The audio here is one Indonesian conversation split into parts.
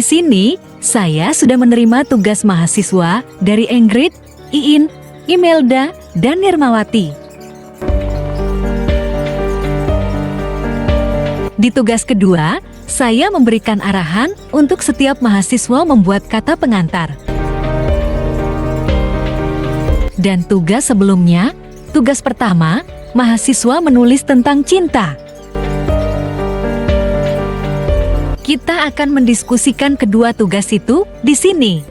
sini, saya sudah menerima tugas mahasiswa dari Ingrid, Iin, Imelda, dan Nirmawati. Di tugas kedua, saya memberikan arahan untuk setiap mahasiswa membuat kata pengantar. Dan tugas sebelumnya, tugas pertama, mahasiswa menulis tentang cinta. Kita akan mendiskusikan kedua tugas itu di sini.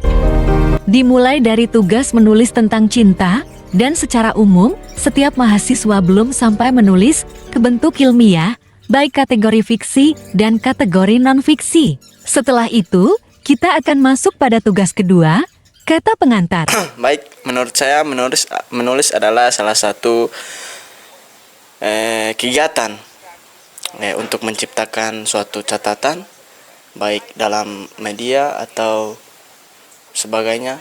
Dimulai dari tugas menulis tentang cinta, dan secara umum, setiap mahasiswa belum sampai menulis ke bentuk ilmiah, baik kategori fiksi dan kategori non-fiksi. Setelah itu, kita akan masuk pada tugas kedua, kata pengantar. Baik, menurut saya menulis adalah salah satu kegiatan untuk menciptakan suatu catatan, baik dalam media atau sebagainya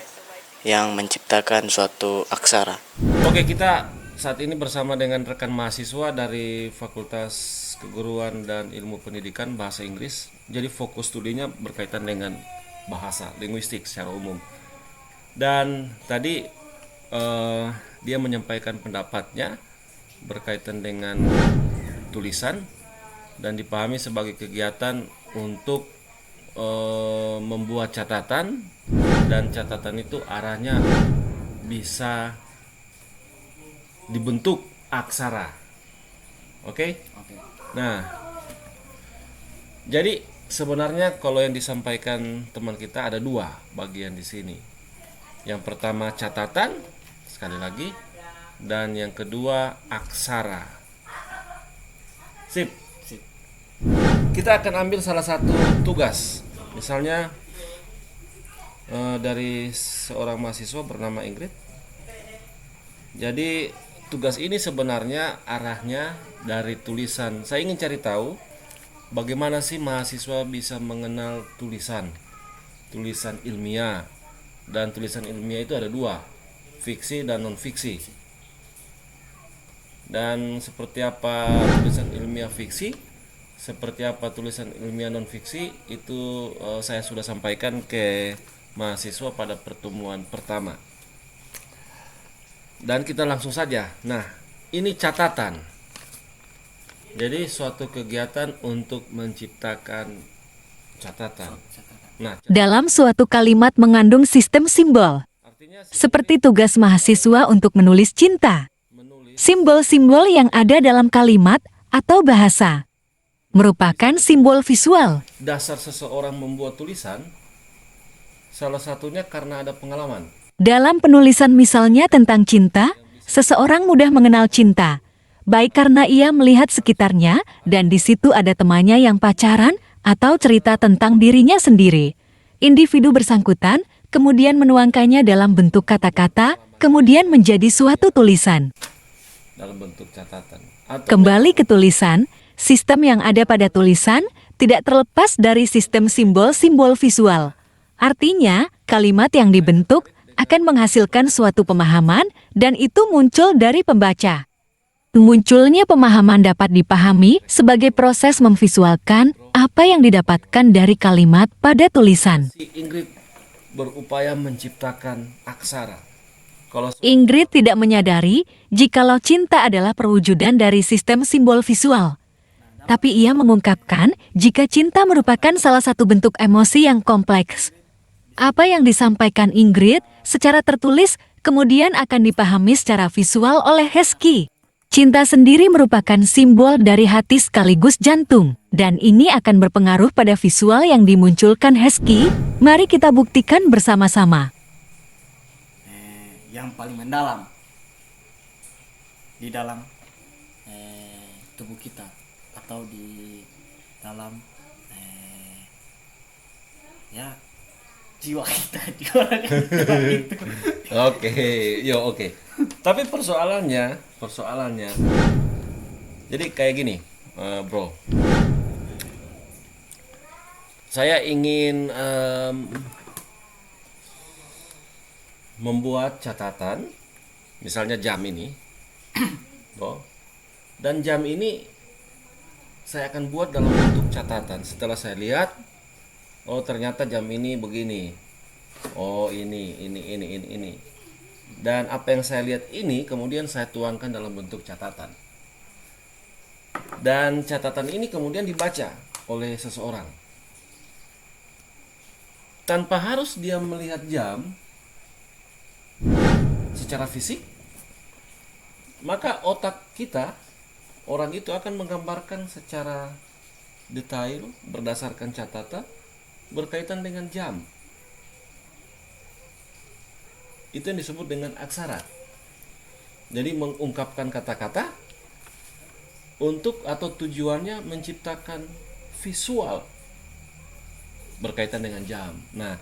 yang menciptakan suatu aksara. Oke, kita saat ini bersama dengan rekan mahasiswa dari Fakultas Keguruan dan Ilmu Pendidikan Bahasa Inggris. Jadi fokus studinya berkaitan dengan bahasa, linguistik secara umum. Dan tadi dia menyampaikan pendapatnya berkaitan dengan tulisan dan dipahami sebagai kegiatan untuk membuat catatan, dan catatan itu arahnya bisa dibentuk aksara. Oke? Nah, jadi sebenarnya kalau yang disampaikan teman kita ada dua bagian di sini. Yang pertama catatan, sekali lagi, dan yang kedua aksara. Sip. Kita akan ambil salah satu tugas. Misalnya dari seorang mahasiswa bernama Ingrid. Jadi tugas ini sebenarnya arahnya dari tulisan. Saya ingin cari tahu bagaimana sih mahasiswa bisa mengenal tulisan ilmiah. Dan tulisan ilmiah itu ada dua, fiksi dan non-fiksi. Dan seperti apa tulisan ilmiah fiksi, seperti apa tulisan ilmiah non-fiksi, itu saya sudah sampaikan ke mahasiswa pada pertemuan pertama. Dan kita langsung saja. Nah, ini catatan. Jadi suatu kegiatan untuk menciptakan catatan. Nah, Dalam suatu kalimat mengandung sistem simbol, seperti tugas mahasiswa untuk menulis cinta. Simbol-simbol yang ada dalam kalimat atau bahasa merupakan simbol visual. dasar seseorang membuat tulisan salah satunya karena ada pengalaman. Dalam penulisan misalnya tentang cinta, seseorang mudah mengenal cinta, baik karena ia melihat sekitarnya dan di situ ada temannya yang pacaran atau cerita tentang dirinya sendiri. Individu bersangkutan kemudian menuangkannya dalam bentuk kata-kata, kemudian menjadi suatu tulisan. Dalam bentuk catatan. Atau Kembali ke tulisan, sistem yang ada pada tulisan tidak terlepas dari sistem simbol-simbol visual. Artinya, kalimat yang dibentuk akan menghasilkan suatu pemahaman dan itu muncul dari pembaca. Munculnya pemahaman dapat dipahami sebagai proses memvisualkan apa yang didapatkan dari kalimat pada tulisan. si Ingrid berupaya menciptakan aksara. Kalau Ingrid tidak menyadari jikalau cinta adalah perwujudan dari sistem simbol visual. Tapi ia mengungkapkan jika cinta merupakan salah satu bentuk emosi yang kompleks. Apa yang disampaikan Ingrid secara tertulis kemudian akan dipahami secara visual oleh Hesky. Cinta sendiri merupakan simbol dari hati sekaligus jantung, dan ini akan berpengaruh pada visual yang dimunculkan Hesky. Mari kita buktikan bersama-sama. Yang paling mendalam di dalam tubuh kita atau di dalam jiwa kita itu. Oke. Tapi persoalannya, jadi kayak gini, bro. Saya ingin membuat catatan, misalnya jam ini, bro. Dan jam ini saya akan buat dalam bentuk catatan. Setelah saya lihat, Oh, ternyata jam ini begini. Oh, ini. Dan apa yang saya lihat ini kemudian saya tuangkan dalam bentuk catatan. Dan catatan ini kemudian dibaca oleh seseorang. Tanpa harus dia melihat jam secara fisik, maka otak kita, orang itu akan menggambarkan secara detail berdasarkan catatan berkaitan dengan jam. Itu yang disebut dengan aksara. Jadi mengungkapkan kata-kata untuk atau tujuannya menciptakan visual berkaitan dengan jam. Nah,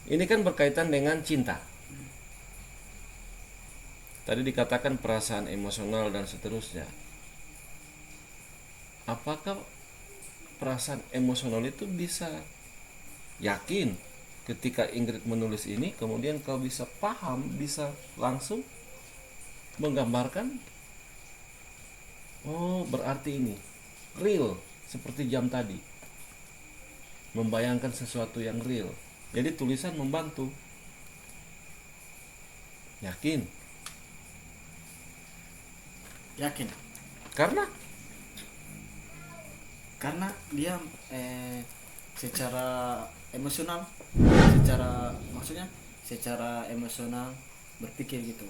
ini kan berkaitan dengan cinta. Tadi dikatakan perasaan emosional dan seterusnya. Apakah perasaan emosional itu bisa yakin ketika Ingrid menulis ini, kemudian kau bisa paham, bisa langsung menggambarkan, oh berarti ini real, seperti jam tadi, membayangkan sesuatu yang real. Jadi tulisan membantu. Yakin? Yakin. Karena Dia secara emosional, secara emosional berpikir gitu,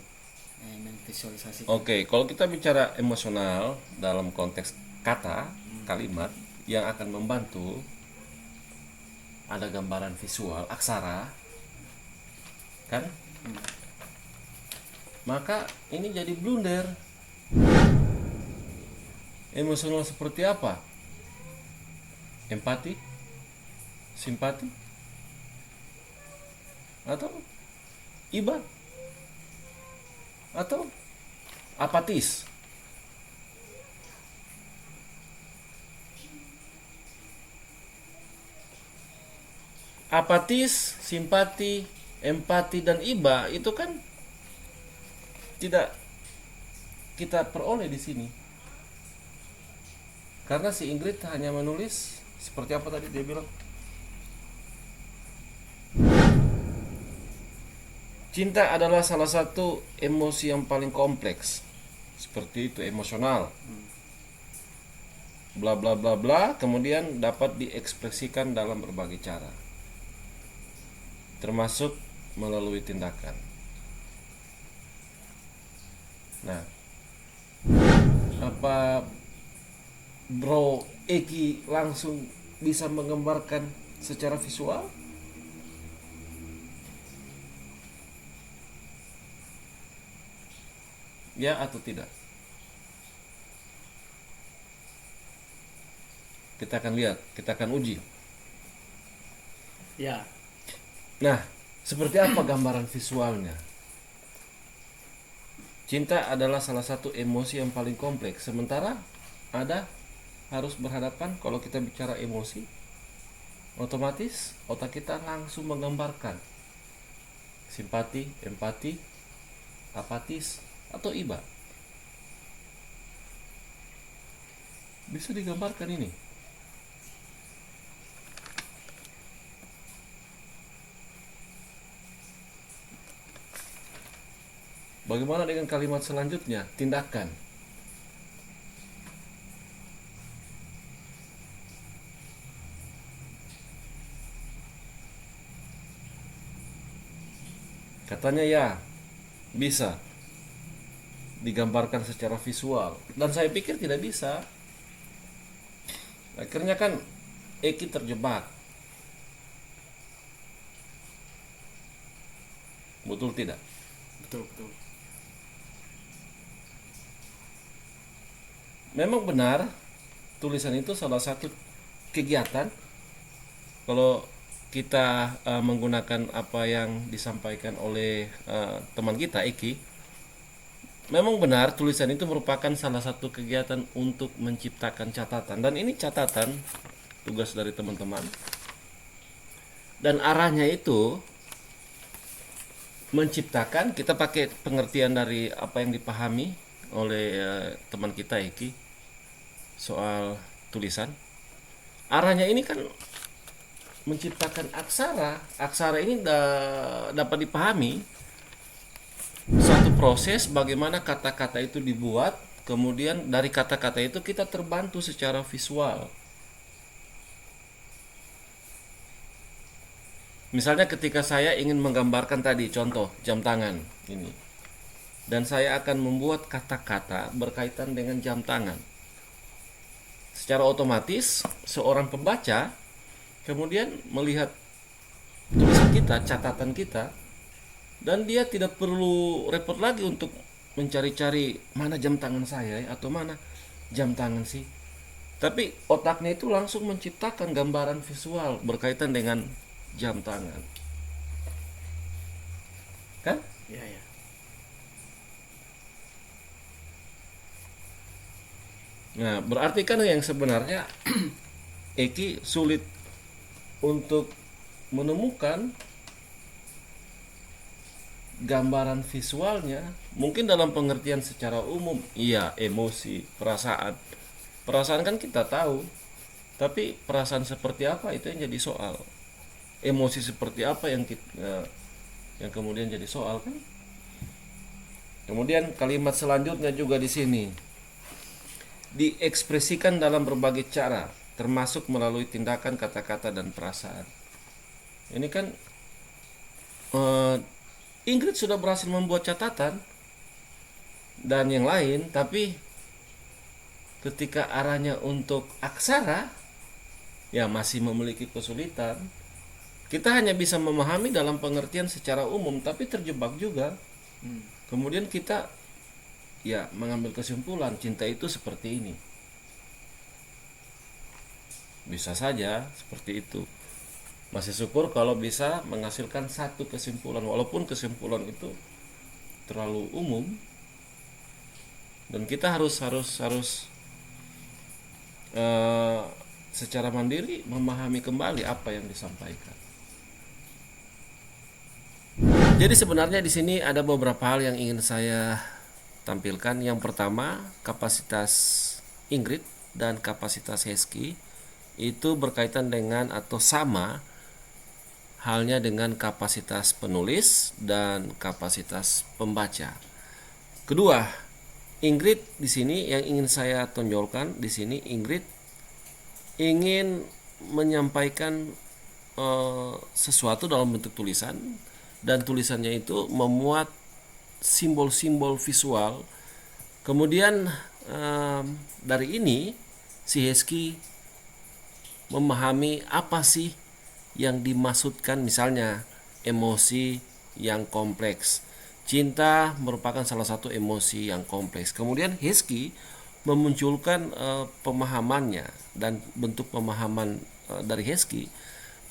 memvisualisasi. Oke, kalau kita bicara emosional dalam konteks kata, kalimat yang akan membantu, ada gambaran visual, aksara, kan? Maka ini jadi blunder. Emosional seperti apa? Empati? Simpati? Atau iba? Atau apatis? Apatis, simpati, empati, dan iba itu kan tidak kita peroleh di sini. Karena si Ingrid hanya menulis seperti apa tadi dia bilang? Cinta adalah salah satu emosi yang paling kompleks. Seperti itu, emosional. Bla bla bla bla, kemudian dapat diekspresikan dalam berbagai cara. Termasuk melalui tindakan. Nah, apa Bro Eki langsung bisa menggambarkan secara visual? Ya atau tidak? Kita akan lihat, kita akan uji. Ya. Nah, seperti apa gambaran visualnya? Cinta adalah salah satu emosi yang paling kompleks. Sementara ada harus berhadapan, kalau kita bicara emosi, otomatis otak kita langsung menggambarkan simpati, empati, apatis, atau iba. Bisa digambarkan ini. Bagaimana dengan kalimat selanjutnya? Tindakan. Katanya ya, bisa digambarkan secara visual. Dan saya pikir tidak bisa. Akhirnya kan Eki terjebak. Betul tidak? Betul. Memang benar, tulisan itu salah satu kegiatan. Kalau kita menggunakan apa yang disampaikan oleh teman kita Eki, memang benar tulisan itu merupakan salah satu kegiatan untuk menciptakan catatan. Dan ini catatan tugas dari teman-teman. Dan arahnya itu menciptakan, kita pakai pengertian dari apa yang dipahami oleh teman kita Eki soal tulisan. Arahnya ini kan menciptakan aksara, aksara ini dapat dipahami suatu proses bagaimana kata-kata itu dibuat, kemudian dari kata-kata itu kita terbantu secara visual. Misalnya ketika saya ingin menggambarkan tadi contoh jam tangan ini, dan saya akan membuat kata-kata berkaitan dengan jam tangan. Secara otomatis seorang pembaca kemudian melihat tulisan kita, catatan kita, dan dia tidak perlu repot lagi untuk mencari-cari mana jam tangan saya atau mana jam tangan sih. Tapi otaknya itu langsung menciptakan gambaran visual berkaitan dengan jam tangan. Kan? Iya, ya. Nah, berarti kan yang sebenarnya Eki sulit untuk menemukan gambaran visualnya. Mungkin dalam pengertian secara umum, iya, emosi, perasaan. Perasaan kan kita tahu, tapi perasaan seperti apa itu yang jadi soal. Emosi seperti apa yang yang kemudian jadi soal kan. Kemudian kalimat selanjutnya juga di sini diekspresikan dalam berbagai cara, termasuk melalui tindakan, kata-kata, dan perasaan. Ini kan Ingrid sudah berhasil membuat catatan dan yang lain, tapi ketika arahnya untuk aksara, ya masih memiliki kesulitan. Kita hanya bisa memahami dalam pengertian secara umum, tapi terjebak juga. Kemudian kita ya mengambil kesimpulan cinta itu seperti ini. Bisa saja seperti itu. Masih syukur kalau bisa menghasilkan satu kesimpulan, walaupun kesimpulan itu terlalu umum, dan kita harus secara mandiri memahami kembali apa yang disampaikan. Jadi sebenarnya di sini ada beberapa hal yang ingin saya tampilkan. Yang pertama, kapasitas Ingrid dan kapasitas Hesky itu berkaitan dengan atau sama halnya dengan kapasitas penulis dan kapasitas pembaca. Kedua, Ingrid di sini yang ingin saya tonjolkan di sini, Ingrid ingin menyampaikan sesuatu dalam bentuk tulisan, dan tulisannya itu memuat simbol-simbol visual. Kemudian dari ini si Hesky memahami apa sih yang dimaksudkan, misalnya emosi yang kompleks. Cinta merupakan salah satu emosi yang kompleks. Kemudian Hesky memunculkan pemahamannya, dan bentuk pemahaman dari Hesky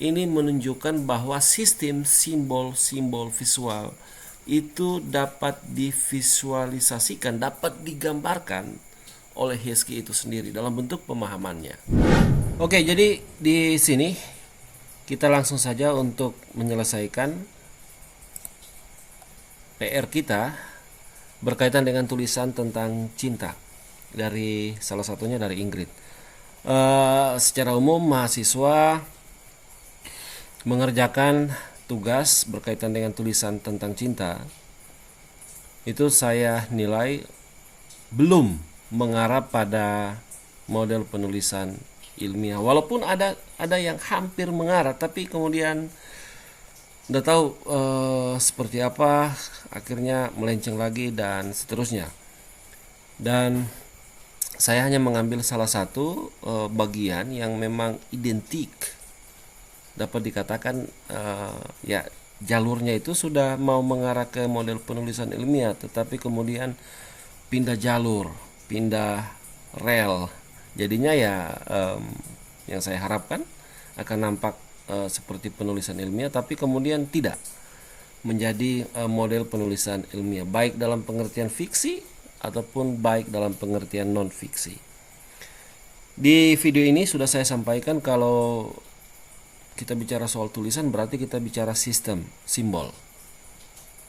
ini menunjukkan bahwa sistem simbol-simbol visual itu dapat divisualisasikan, dapat digambarkan oleh Hesky itu sendiri dalam bentuk pemahamannya. Oke, jadi di sini kita langsung saja untuk menyelesaikan PR kita berkaitan dengan tulisan tentang cinta dari salah satunya dari Ingrid. Secara umum mahasiswa mengerjakan tugas berkaitan dengan tulisan tentang cinta itu saya nilai belum mengarah pada model penulisan ilmiah, walaupun ada yang hampir mengarah, tapi kemudian udah tahu seperti apa, akhirnya melenceng lagi dan seterusnya. Dan saya hanya mengambil salah satu bagian yang memang identik, dapat dikatakan ya jalurnya itu sudah mau mengarah ke model penulisan ilmiah, tetapi kemudian pindah jalur, pindah rel. Jadinya ya yang saya harapkan akan nampak seperti penulisan ilmiah, tapi kemudian tidak menjadi model penulisan ilmiah, baik dalam pengertian fiksi ataupun baik dalam pengertian non fiksi. Di video ini sudah saya sampaikan kalau kita bicara soal tulisan berarti kita bicara sistem simbol.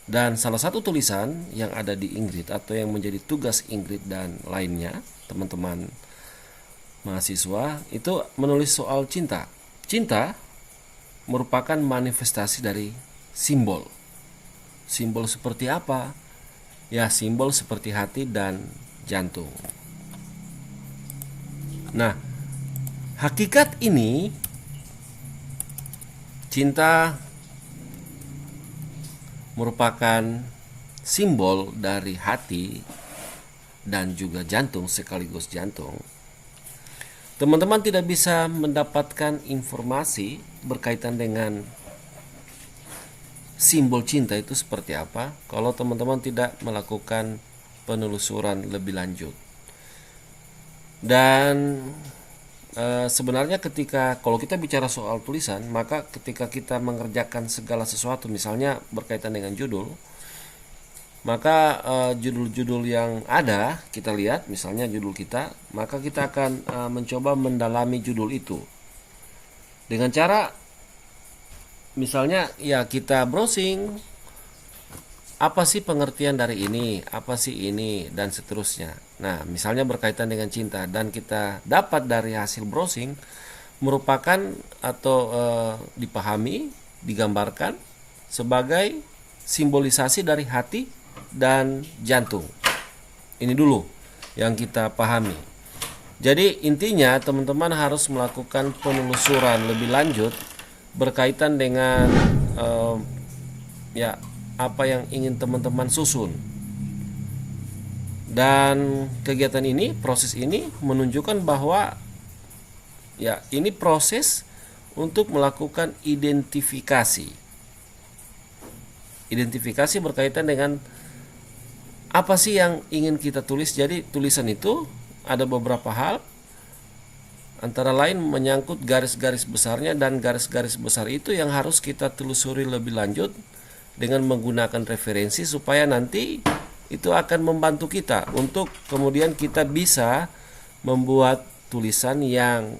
Dan salah satu tulisan yang ada di Ingrid atau yang menjadi tugas Ingrid dan lainnya, teman-teman mahasiswa, itu menulis soal cinta. Cinta merupakan manifestasi dari simbol. Simbol seperti apa? Ya, simbol seperti hati dan jantung. Nah, hakikat ini cinta merupakan simbol dari hati dan juga jantung sekaligus jantung. Teman-teman tidak bisa mendapatkan informasi berkaitan dengan simbol cinta itu seperti apa kalau teman-teman tidak melakukan penelusuran lebih lanjut. Dan sebenarnya kalau kita bicara soal tulisan, maka ketika kita mengerjakan segala sesuatu, misalnya berkaitan dengan judul, maka judul-judul yang ada kita lihat, misalnya judul kita, maka kita akan mencoba mendalami judul itu dengan cara misalnya ya kita browsing, apa sih pengertian dari ini, apa sih ini, dan seterusnya. Nah, misalnya berkaitan dengan cinta, dan kita dapat dari hasil browsing merupakan atau dipahami, digambarkan sebagai simbolisasi dari hati dan jantung. Ini dulu yang kita pahami. Jadi intinya teman-teman harus melakukan penelusuran lebih lanjut berkaitan dengan ya apa yang ingin teman-teman susun. Dan kegiatan ini, proses ini menunjukkan bahwa ya ini proses untuk melakukan identifikasi. Identifikasi berkaitan dengan apa sih yang ingin kita tulis. Jadi tulisan itu ada beberapa hal, antara lain menyangkut garis-garis besarnya, dan garis-garis besar itu yang harus kita telusuri lebih lanjut dengan menggunakan referensi, supaya nanti itu akan membantu kita untuk kemudian kita bisa membuat tulisan yang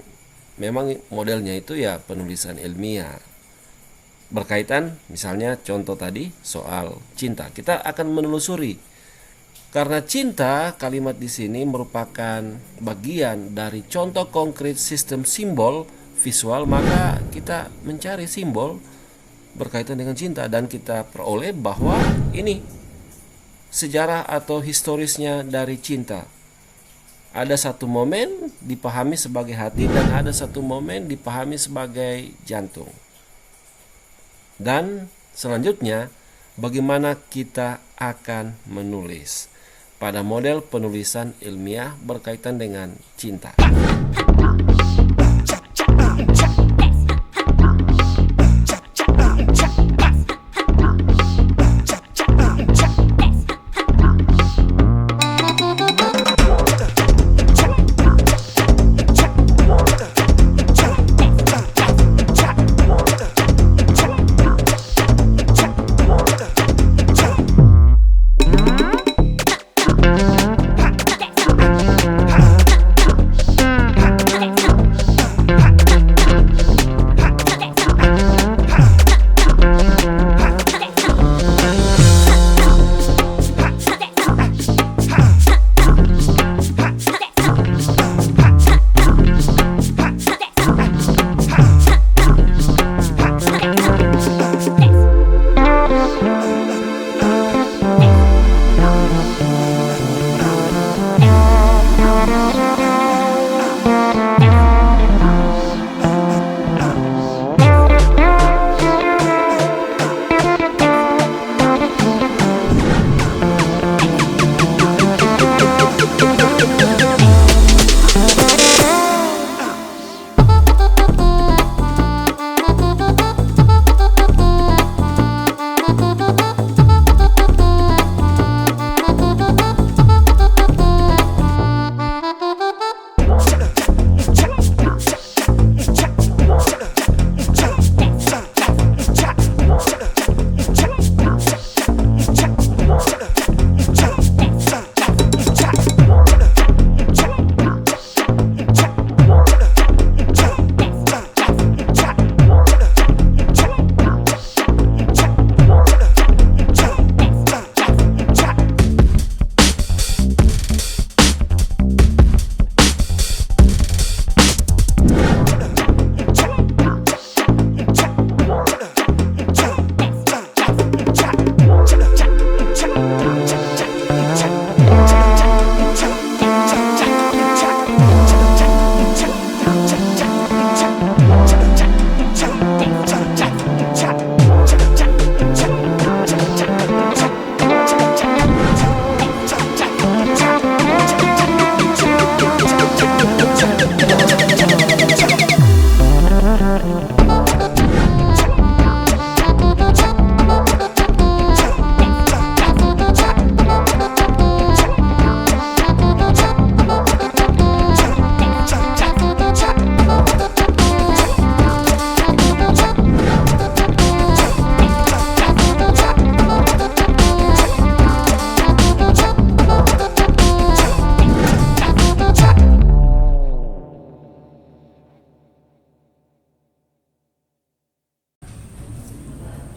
memang modelnya itu ya penulisan ilmiah. Berkaitan misalnya contoh tadi soal cinta, kita akan menelusuri. Karena cinta, kalimat di sini merupakan bagian dari contoh konkret sistem simbol visual, maka kita mencari simbol berkaitan dengan cinta dan kita peroleh bahwa ini sejarah atau historisnya dari cinta. Ada satu momen dipahami sebagai hati dan ada satu momen dipahami sebagai jantung. Dan selanjutnya, bagaimana kita akan menulis pada model penulisan ilmiah berkaitan dengan cinta.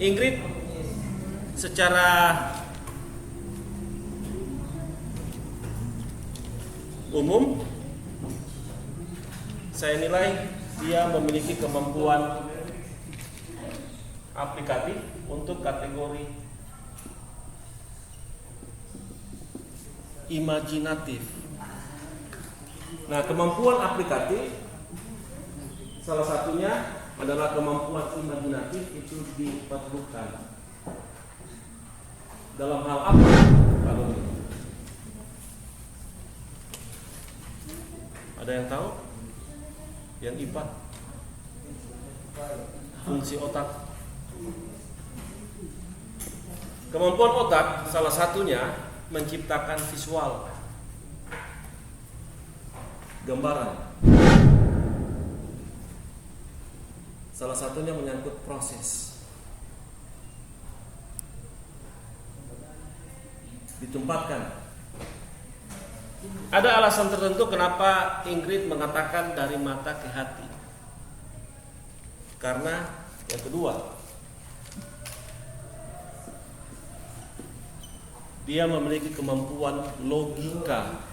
Ingrid secara umum saya nilai dia memiliki kemampuan aplikatif untuk kategori imajinatif. Nah, kemampuan aplikatif salah satunya adalah kemampuan imajinatif itu diperlukan dalam hal apa? Kalau ada yang tahu? Yang IPA? Fungsi otak. Kemampuan otak salah satunya menciptakan visual, gambaran. Salah satunya menyangkut proses. Ditempatkan. Ada alasan tertentu kenapa Ingrid mengatakan dari mata ke hati. Karena yang kedua, dia memiliki kemampuan logika.